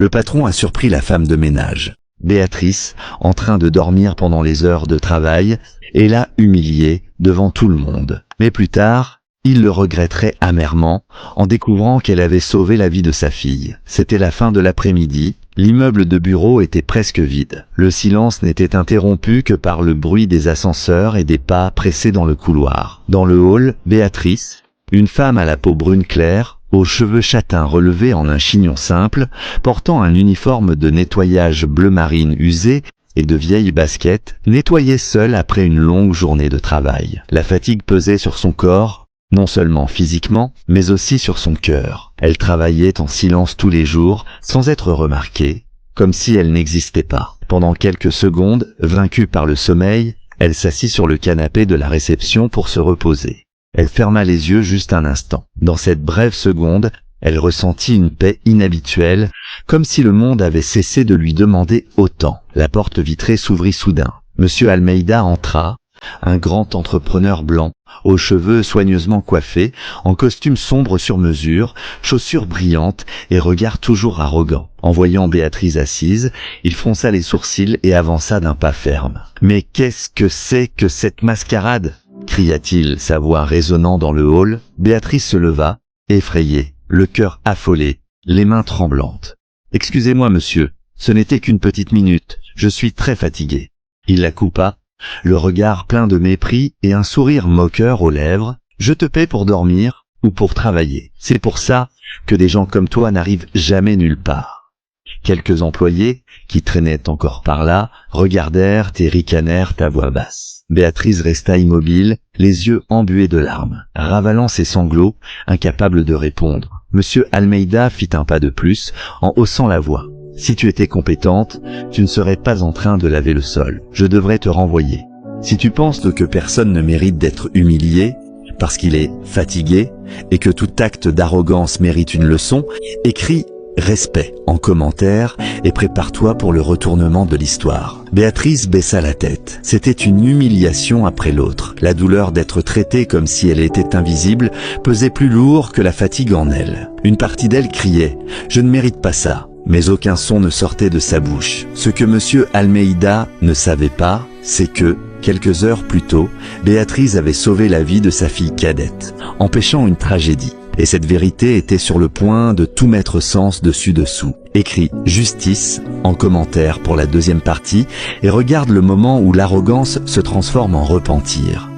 Le patron a surpris la femme de ménage, Béatrice, en train de dormir pendant les heures de travail, et l'a humiliée devant tout le monde. Mais plus tard, il le regretterait amèrement en découvrant qu'elle avait sauvé la vie de sa fille. C'était la fin de l'après-midi, l'immeuble de bureau était presque vide. Le silence n'était interrompu que par le bruit des ascenseurs et des pas pressés dans le couloir. Dans le hall, Béatrice, une femme à la peau brune claire, aux cheveux châtains relevés en un chignon simple, portant un uniforme de nettoyage bleu marine usé et de vieilles baskets, nettoyait seule après une longue journée de travail. La fatigue pesait sur son corps, non seulement physiquement, mais aussi sur son cœur. Elle travaillait en silence tous les jours, sans être remarquée, comme si elle n'existait pas. Pendant quelques secondes, vaincue par le sommeil, elle s'assit sur le canapé de la réception pour se reposer. Elle ferma les yeux juste un instant. Dans cette brève seconde, elle ressentit une paix inhabituelle, comme si le monde avait cessé de lui demander autant. La porte vitrée s'ouvrit soudain. Monsieur Almeida entra, un grand entrepreneur blanc, aux cheveux soigneusement coiffés, en costume sombre sur mesure, chaussures brillantes et regard toujours arrogant. En voyant Béatrice assise, il fronça les sourcils et avança d'un pas ferme. « Mais qu'est-ce que c'est que cette mascarade ?» cria-t-il, sa voix résonnant dans le hall. Béatrice se leva, effrayée, le cœur affolé, les mains tremblantes. « Excusez-moi, monsieur, ce n'était qu'une petite minute, je suis très fatigué. » Il la coupa, le regard plein de mépris et un sourire moqueur aux lèvres. « Je te paie pour dormir ou pour travailler. C'est pour ça que des gens comme toi n'arrivent jamais nulle part. » Quelques employés, qui traînaient encore par là, regardèrent et ricanèrent à voix basse. Béatrice resta immobile, les yeux embués de larmes, ravalant ses sanglots, incapable de répondre. Monsieur Almeida fit un pas de plus, en haussant la voix. « Si tu étais compétente, tu ne serais pas en train de laver le sol. Je devrais te renvoyer. Si tu penses que personne ne mérite d'être humilié, parce qu'il est fatigué, et que tout acte d'arrogance mérite une leçon, écris respect en commentaire et prépare-toi pour le retournement de l'histoire. » Béatrice baissa la tête. C'était une humiliation après l'autre. La douleur d'être traitée comme si elle était invisible pesait plus lourd que la fatigue en elle. Une partie d'elle criait « Je ne mérite pas ça ». Mais aucun son ne sortait de sa bouche. Ce que monsieur Almeida ne savait pas, c'est que, quelques heures plus tôt, Béatrice avait sauvé la vie de sa fille cadette, empêchant une tragédie. Et cette vérité était sur le point de tout mettre sens dessus-dessous. Écris « Justice » en commentaire pour la deuxième partie et regarde le moment où l'arrogance se transforme en repentir.